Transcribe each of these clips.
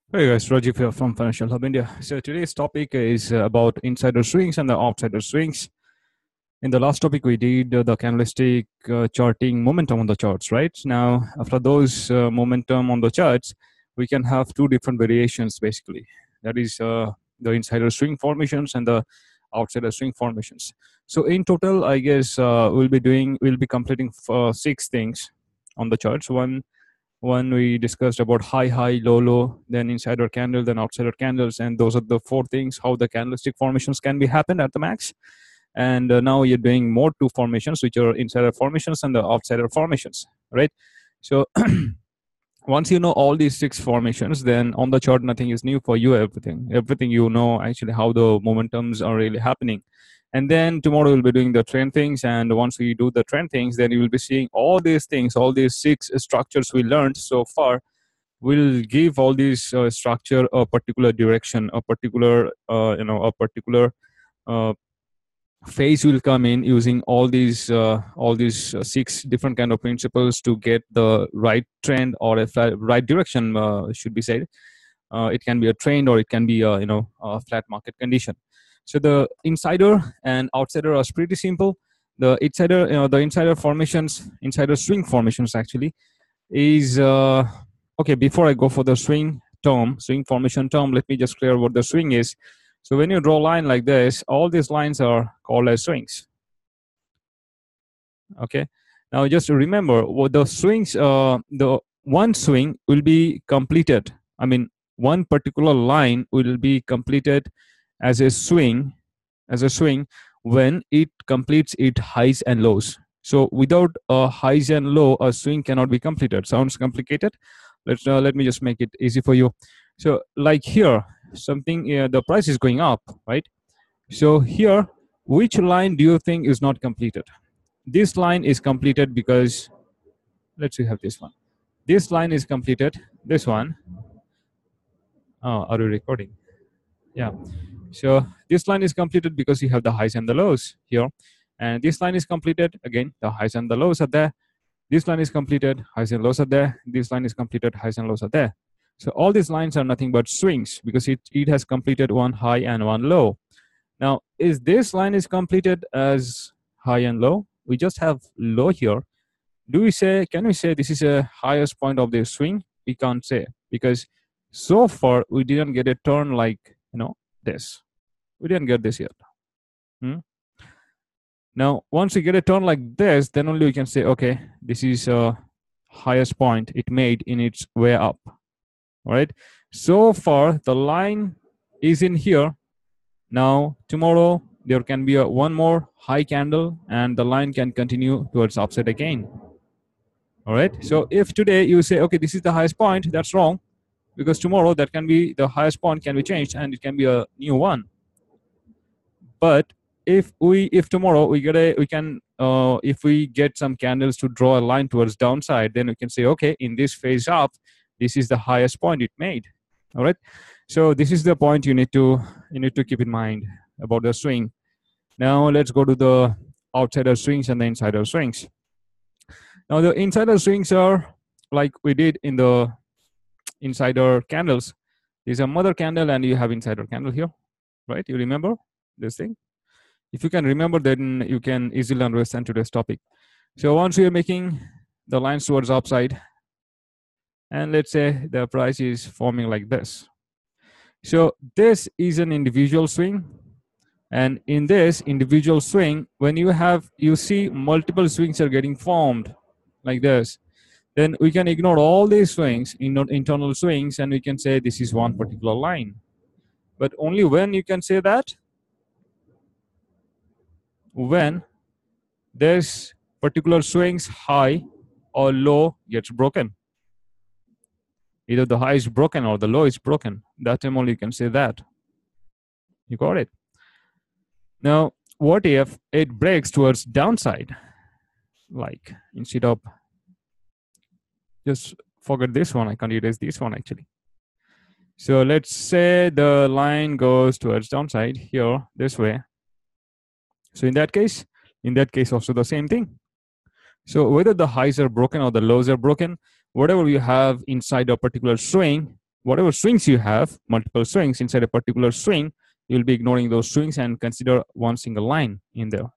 Hey guys, Rajiv here from Financial Hub India. So today's topic is about insider swings and the outsider swings. In the last topic, we did the candlestick charting momentum on the charts, right? Now, after those momentum on the charts, we can have two different variations basically. That is the insider swing formations and the outsider swing formations. So in total, I guess we'll be completing six things on the charts. One we discussed about high, low, low, then insider candle, then outsider candles, and those are the four things how the candlestick formations can be happen at the max. And now you're doing more two formations, which are insider formations and the outsider formations, right? So once you know all these six formations, then on the chart nothing is new for you. Everything you know actually how the momentums are really happening. And then tomorrow we'll be doing the trend things, and once we do the trend things, then you will be seeing all these things, all these six structures we learned so far will give all these structure a particular direction, a particular a particular uh, phase will come in using all these six different kind of principles to get the right trend or a right direction, should be said. It can be a trend or it can be a flat market condition. So the insider and outsider are pretty simple. The insider formations, insider swing formations actually is okay. Before I go for the swing formation term, let me just clear what the swing is. So when you draw a line like this, all these lines are called as swings. Okay. Now just remember what the swings. The one swing will be completed. I mean, one particular line will be completed as a swing, when it completes its highs and lows. So without a highs and low, a swing cannot be completed. Sounds complicated. Let me just make it easy for you. So like here, something the price is going up, right? So here, which line do you think is not completed? This line is completed because let's see, have this one. This line is completed. This one. Oh, are you recording? Yeah. So this line is completed because you have the highs and the lows here. And this line is completed. Again, the highs and the lows are there. This line is completed. Highs and lows are there. This line is completed. Highs and lows are there. So all these lines are nothing but swings because it has completed one high and one low. Now, is this line is completed as high and low? We just have low here. Can we say this is a highest point of the swing? We can't say because so far we didn't get a turn like this. We didn't get this yet. Now, once we get a turn like this, then only we can say, okay, this is a highest point it made in its way up. All right. So far, the line is in here. Now, tomorrow, there can be one more high candle and the line can continue towards upside again. All right. So if today you say, okay, this is the highest point, that's wrong because tomorrow that can be the highest point can be changed and it can be a new one. But if tomorrow if we get some candles to draw a line towards downside, then we can say, okay, in this phase up, this is the highest point it made. All right. So this is the point you need to keep in mind about the swing. Now let's go to the outsider swings and the insider swings. Now the insider swings are like we did in the insider candles. There's a mother candle and you have insider candle here, right? You remember this thing? If you can remember, then you can easily understand today's topic. So once we are making the lines towards upside, and let's say the price is forming like this. So this is an individual swing. And in this individual swing, when you see multiple swings are getting formed like this, then we can ignore all these swings, internal swings, and we can say this is one particular line. But only when you can say that? When this particular swing's high or low gets broken. Either the high is broken or the low is broken. That time only you can say that. You got it? Now, what if it breaks towards downside? Like, instead of just forget this one, I can't erase this one actually. So let's say the line goes towards downside here, this way. So in that case also the same thing. So whether the highs are broken or the lows are broken, whatever you have inside a particular swing whatever swings you have, multiple swings inside a particular swing, you'll be ignoring those swings and consider one single line in there.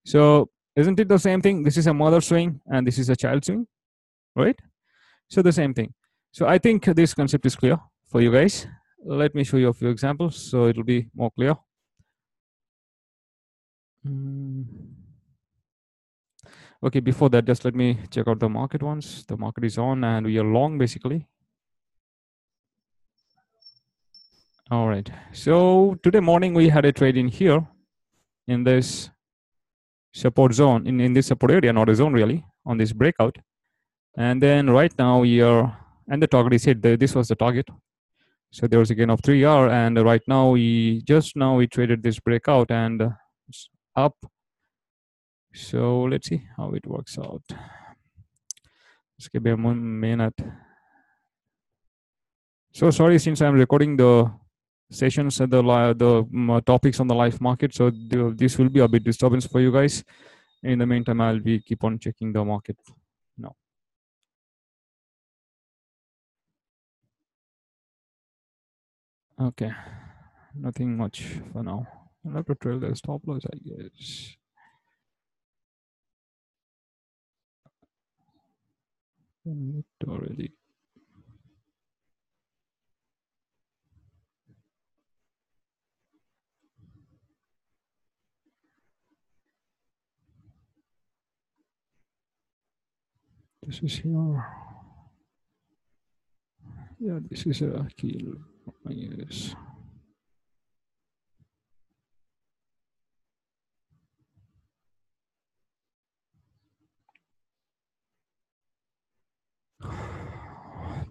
So isn't it the same thing? This is a mother swing and this is a child swing, right? So the same thing. So I think this concept is clear for you guys. Let me show you a few examples so it'll be more clear. Okay, before that, just let me check out the market once. The market is on and we are long basically. All right. So today morning we had a trade in here in this support zone, in this support area, not a zone really, on this breakout. And then right now we are, and the target is hit. This was the target. So there was a gain of 3R, and right now we traded this breakout and it's up. So let's see how it works out. Just give me a minute. So sorry, since I'm recording the sessions and the topics on the live market, so this will be a bit disturbance for you guys. In the meantime, I'll be keep on checking the market now. Okay, nothing much for now. I'll have to trail the stop loss, I guess. Already. This is here. Yeah, this is a kill. Yes.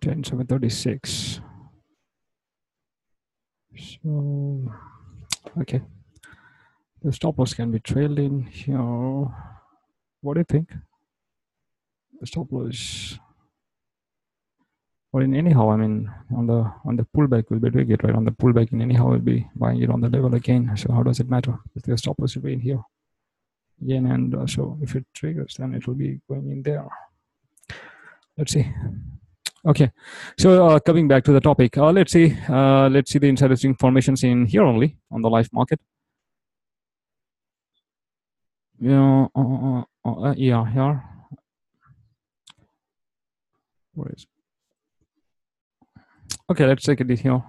$10,736. So okay, the stop loss can be trailed in here. What do you think? The stop loss, or in anyhow, I mean, on the pullback we'll be doing it, right? On the pullback, in anyhow we'll be buying it on the level again. So how does it matter if the stop loss will be in here again? And so if it triggers, then it will be going in there. Let's see. Okay, so coming back to the topic, let's see the insider swing formations in here only on the live market. Yeah, yeah, here. Where is it? Okay, let's take it here.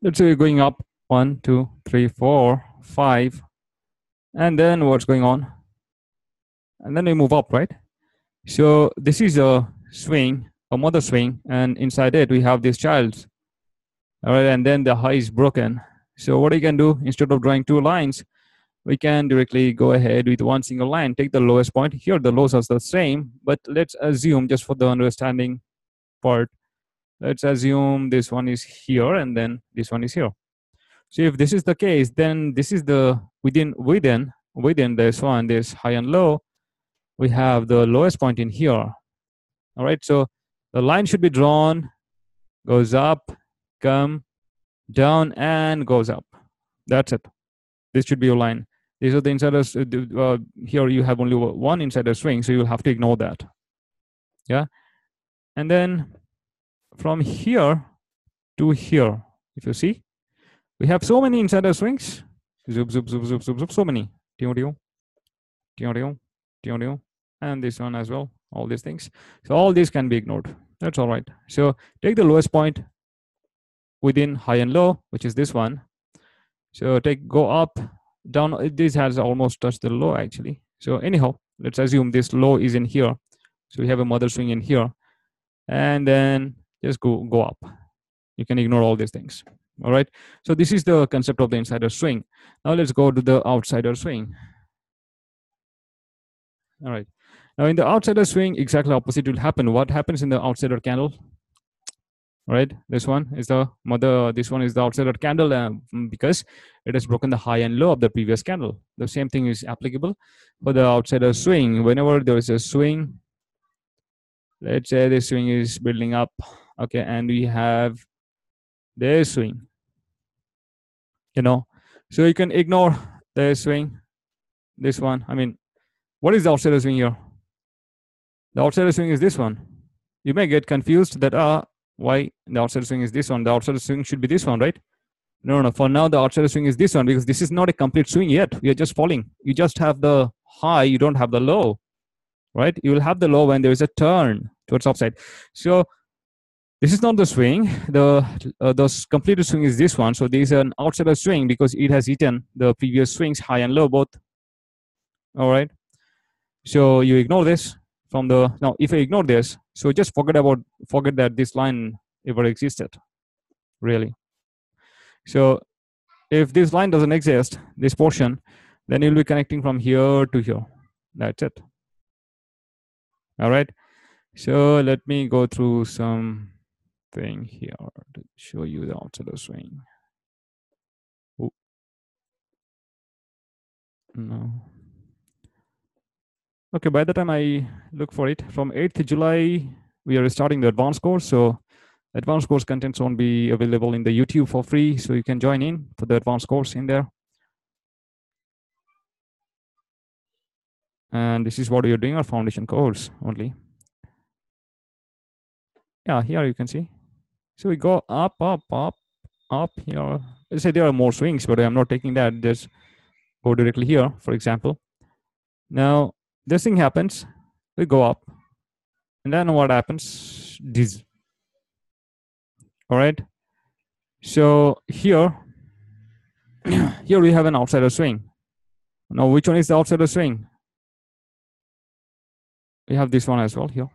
Let's say we're going up 1, 2, 3, 4, 5, and then what's going on? And then we move up, right? So this is a swing, a mother swing, and inside it we have this child. All right, and then the high is broken. So what you can do, instead of drawing two lines, we can directly go ahead with one single line, take the lowest point. Here the lows are the same, but let's assume, just for the understanding part, let's assume this one is here and then this one is here. So if this is the case, then this is the within this one, this high and low, we have the lowest point in here. All right, so the line should be drawn, goes up, come down, and goes up. That's it. This should be your line. These are the insiders. Here you have only one insider swing, so you'll have to ignore that. Yeah, and then from here to here, if you see, we have so many insider swings. Zoop, zoop, zoop, zoop, zoop, zoop, so many. And this one as well, all these things. So all these can be ignored. That's all right. So take the lowest point within high and low, which is this one. So go up, down. This has almost touched the low actually. So anyhow, let's assume this low is in here. So we have a mother swing in here, and then just go up. You can ignore all these things. All right. So this is the concept of the insider swing. Now let's go to the outsider swing. All right. Now in the outsider swing, exactly opposite will happen. What happens in the outsider candle? Right, this one is the mother, this one is the outsider candle, because it has broken the high and low of the previous candle. The same thing is applicable for the outsider swing. Whenever there is a swing, let's say this swing is building up, okay, and we have this swing, so you can ignore the swing, this one. I mean, what is the outsider swing here? The outsider swing is this one. You may get confused that Why the outside swing is this one? The outside swing should be this one, right? No. For now, the outside swing is this one because this is not a complete swing yet. We are just falling. You just have the high. You don't have the low, right? You will have the low when there is a turn towards upside. So this is not the swing. The completed swing is this one. So there is an outsider swing because it has eaten the previous swings, high and low both. All right. So you ignore this from the now. If I ignore this, so just forget that this line ever existed, really. So if this line doesn't exist, this portion, then you'll be connecting from here to here. That's it. All right. So let me go through some thing here to show you the outsider swing. Ooh. No. Okay, by the time I look for it, from 8th July, we are starting the advanced course. So advanced course contents won't be available in the YouTube for free. So you can join in for the advanced course in there. And this is what we are doing, our foundation course only. Yeah, here you can see. So we go up, up, up, up here. Let's say there are more swings, but I'm not taking that. Just go directly here, for example. Now, this thing happens. We go up. And then what happens? This. All right. So here, here we have an outsider swing. Now, which one is the outsider swing? We have this one as well here.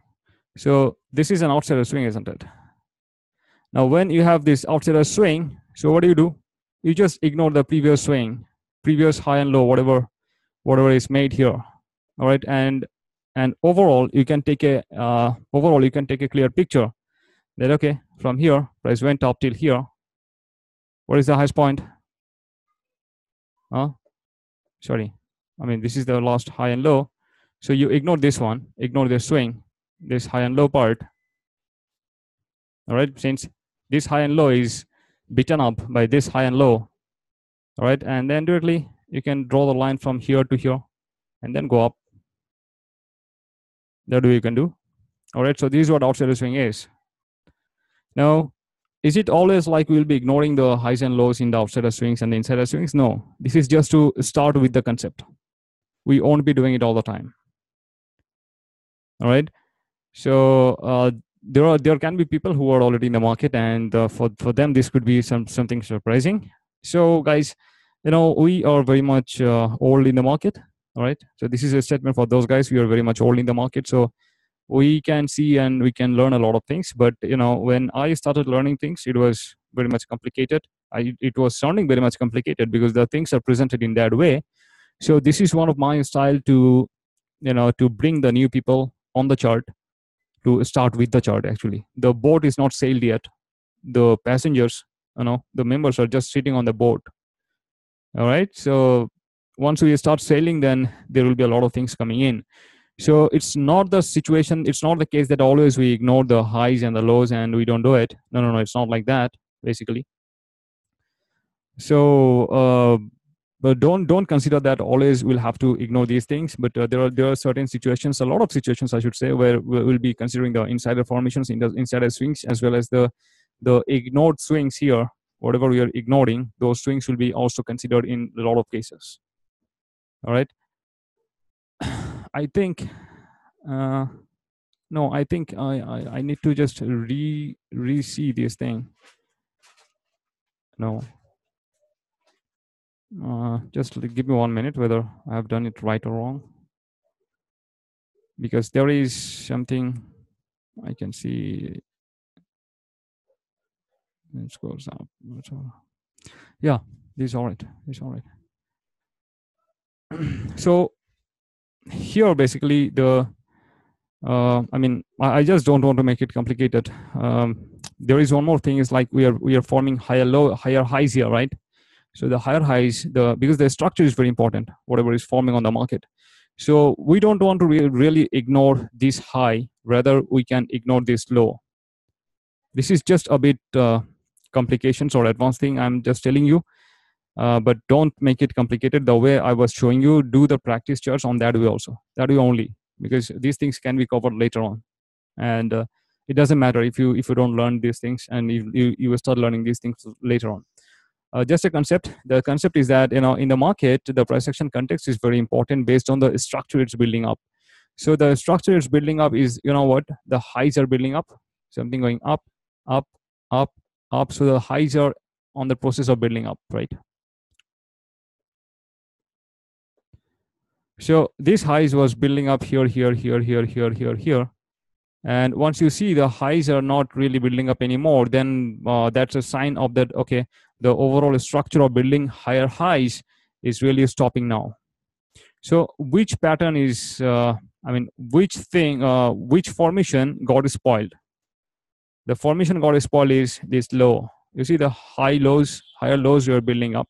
So this is an outsider swing, isn't it? Now, when you have this outsider swing, so what do? You just ignore the previous swing, previous high and low, whatever is made here. All right, and overall you can take a clear picture that okay, from here price went up till here. What is the highest point? Sorry, I mean this is the last high and low. So you ignore this one, ignore the swing, this high and low part. All right, since this high and low is beaten up by this high and low. All right, and then directly you can draw the line from here to here and then go up. That way you can do. All right, so this is what outsider swing is. Now, is it always like we'll be ignoring the highs and lows in the outsider swings and the insider swings? No, this is just to start with the concept. We won't be doing it all the time. All right, so there can be people who are already in the market, and for them this could be something surprising. So guys, we are very much old in the market. All right, so this is a statement for those guys. We are very much old in the market, so we can see and we can learn a lot of things. But when I started learning things, it was very much complicated. It was sounding very much complicated because the things are presented in that way. So this is one of my style to bring the new people on the chart, to start with the chart. Actually, the boat is not sailed yet. The passengers, the members are just sitting on the boat. All right, so once we start sailing, then there will be a lot of things coming in. So it's not the situation, it's not the case that always we ignore the highs and the lows and we don't do it. No, it's not like that, basically. So but don't consider that always we'll have to ignore these things. But there are certain situations, a lot of situations I should say, where we'll be considering the insider formations, in the insider swings, as well as the ignored swings here. Whatever we are ignoring, those swings will be also considered in a lot of cases. All right. I think no, I think I need to just re-see this thing. No, just give me 1 minute whether I have done it right or wrong, because there is something I can see. It goes up. Yeah, this is all right. This is all right. So here basically I just don't want to make it complicated. There is one more thing, is like we are forming higher highs here, right? So the higher highs, because the structure is very important, whatever is forming on the market. So we don't want to really ignore this high, rather we can ignore this low. This is just a bit complications or advanced thing I'm just telling you. But don't make it complicated. The way I was showing you, do the practice charts on that way also. That way only, because these things can be covered later on. And It doesn't matter if you don't learn these things, and you will start learning these things later on. Just a concept. The concept is that, in the market, the price action context is very important based on the structure it's building up. So the structure it's building up is, what, the highs are building up, something going up, up, up, up. So the highs are on the process of building up, right? So this highs was building up here, here, here, here, here, here, here. And once you see the highs are not really building up anymore, then that's a sign of that, okay, the overall structure of building higher highs is really stopping now. So which pattern is, which formation got spoiled? The formation got spoiled is this low. You see the higher lows you are building up,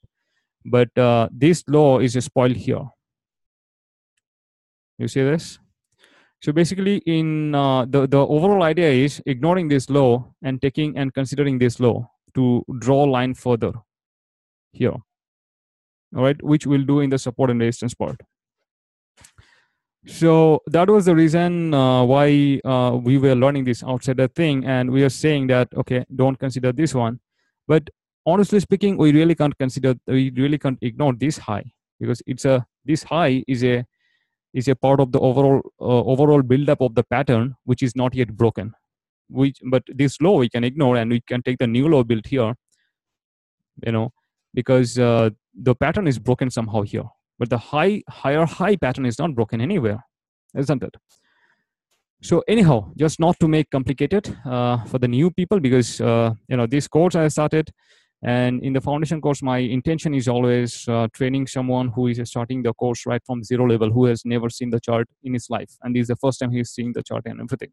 but this low is spoiled here. You see this? So basically, in the overall idea is ignoring this low and taking and considering this low to draw a line further here. All right, which we'll do in the support and resistance part. So that was the reason why we were learning this outsider thing, and we are saying that, okay, don't consider this one. But honestly speaking, we really can't ignore this high, because this high is a part of the overall buildup of the pattern, which is not yet broken. But this low we can ignore, and we can take the new low built here, because the pattern is broken somehow here. But the higher high pattern is not broken anywhere, isn't it? So anyhow, just not to make complicated for the new people, because this course I started, and in the foundation course, my intention is always training someone who is starting the course right from zero level, who has never seen the chart in his life, and this is the first time he's seeing the chart and everything.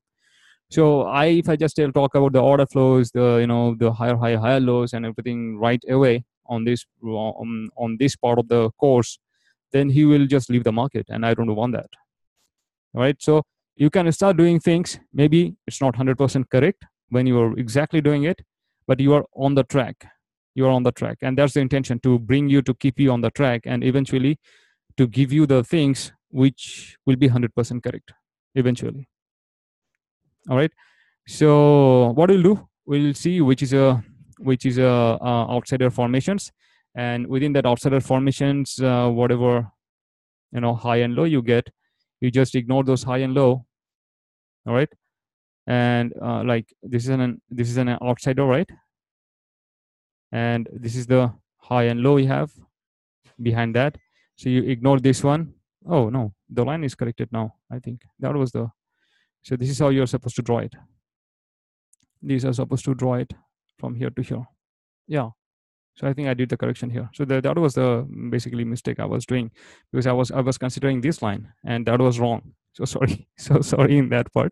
So if I just talk about the order flows, the higher high, higher lows, and everything right away on this part of the course, then he will just leave the market, and I don't want that. All right. So you can start doing things. Maybe it's not 100% correct when you are exactly doing it, but you are on the track. You are on the track, and that's the intention, to bring you, to keep you on the track, and eventually to give you the things which will be 100% correct eventually. All right. So what we'll do, we'll see which is a outsider formations, and within that outsider formations, whatever high and low you get, you just ignore those high and low. All right. And like this is an outsider, right? And this is the high and low you have behind that. So you ignore this one. Oh no, the line is corrected now. I think that was so this is how you're supposed to draw it. These are supposed to draw it from here to here. Yeah. So I think I did the correction here. So that was the basically mistake I was doing, because I was considering this line, and that was wrong. So sorry. So sorry in that part.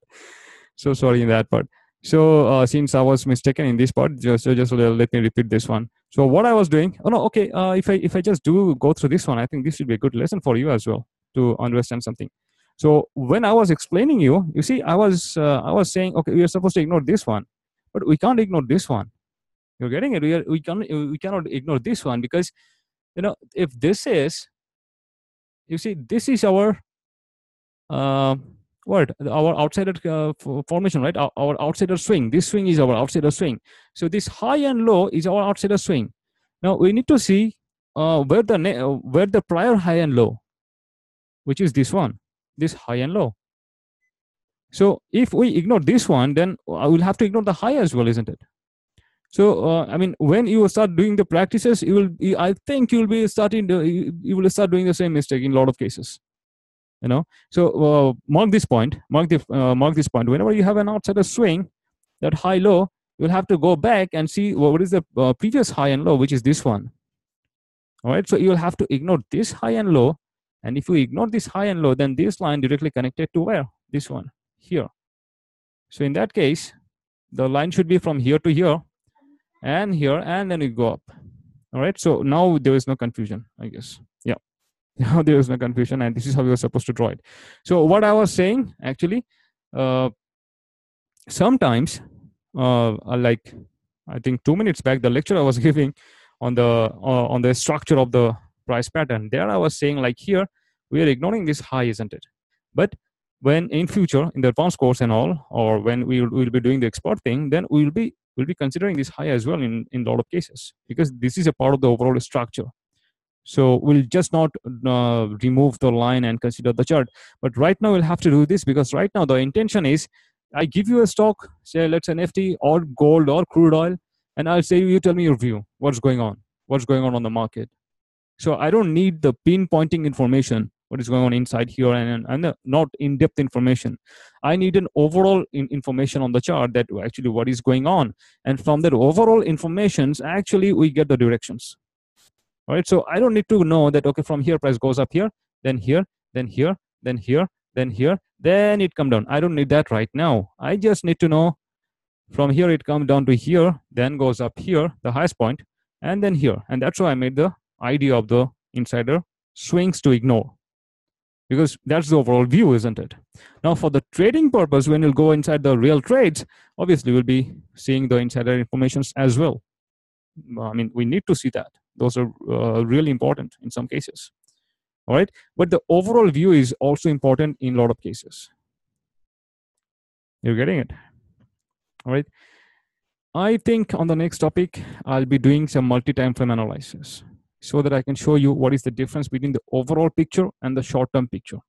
So since I was mistaken in this part, just let me repeat this one. So what I was doing, okay, if I just go through this one, I think this should be a good lesson for you as well to understand something. So when I was explaining you see, I was saying, okay, we are supposed to ignore this one, but we can't ignore this one. You're getting it? We cannot ignore this one, because if this is, you see, this is our our outsider formation, right? Our outsider swing. This swing is our outsider swing. So this high and low is our outsider swing. Now we need to see where the prior high and low, which is this one, this high and low. So if we ignore this one, then I will have to ignore the high as well, isn't it? So when you start doing the practices, I think you will start doing the same mistake in a lot of cases. So mark this point. Mark this point. Whenever you have an outsider swing, that high low, you'll have to go back and see what is the previous high and low, which is this one. All right. So you'll have to ignore this high and low, and if you ignore this high and low, then this line directly connected to where? This one here. So in that case, the line should be from here to here, and here, and then we go up. All right. So now there is no confusion, I guess. Yeah. Now there is no confusion, and this is how we are supposed to draw it. So what I was saying, actually, sometimes, like I think 2 minutes back, the lecture I was giving on the structure of the price pattern, there I was saying, like, here we are ignoring this high, isn't it? But when in future in the advanced course and all, or when we will be doing the expert thing, then we'll be considering this high as well in a lot of cases, because this is a part of the overall structure. So we'll just not remove the line and consider the chart. But right now we'll have to do this, because right now the intention is, I give you a stock, say let's say nft or gold or crude oil, and I'll say you tell me your view, what's going on the market. So I don't need the pinpointing information, what is going on inside here, and the not in-depth information. I need an overall information on the chart, that actually what is going on. And from that overall information, actually we get the directions. All right. So I don't need to know that, okay, from here price goes up here, then here, then here, then here, then here, then it come down. I don't need that right now. I just need to know from here it comes down to here, then goes up here, the highest point, and then here. And that's why I made the idea of the insider swings to ignore, because that's the overall view, isn't it? Now, for the trading purpose, when you'll go inside the real trades, obviously we'll be seeing the insider information as well. I mean, we need to see that. Those are really important in some cases. All right. But the overall view is also important in a lot of cases. You're getting it? All right. I think on the next topic, I'll be doing some multi-time frame analysis, so that I can show you what is the difference between the overall picture and the short-term picture.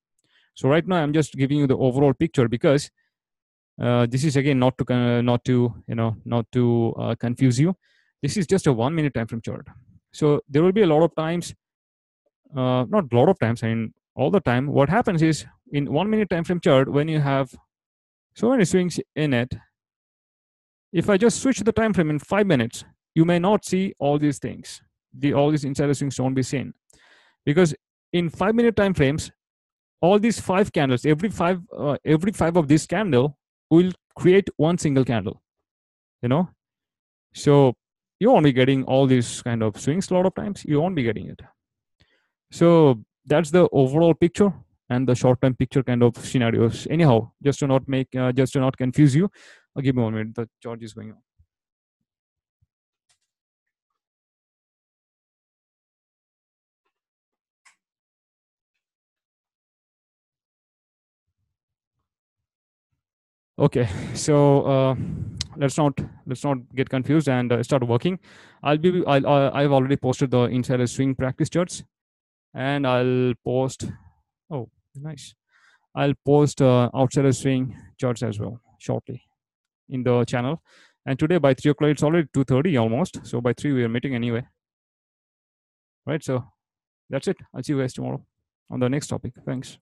So right now, I'm just giving you the overall picture, because this is again not to confuse you. This is just a 1 minute time frame chart. So there will be a lot of times, not a lot of times, I mean all the time. What happens is, in 1 minute time frame chart, when you have so many swings in it, if I just switch the time frame in 5 minutes, you may not see all these things. All these insider swings won't be seen, because in 5 minute time frames, all these 5 candles, every five of this candle will create one single candle. So you won't be getting all these kind of swings a lot of times. You won't be getting it. So that's the overall picture and the short-term picture kind of scenarios. Anyhow, just to not confuse you, give me 1 minute. The charge is going on. Okay, so let's not get confused and start working. I've already posted the insider swing practice charts, and I'll post. Oh, nice. I'll post outsider swing charts as well shortly in the channel. And today by 3 o'clock, it's already 2:30 almost. So by 3 we are meeting anyway. Right. So that's it. I'll see you guys tomorrow on the next topic. Thanks.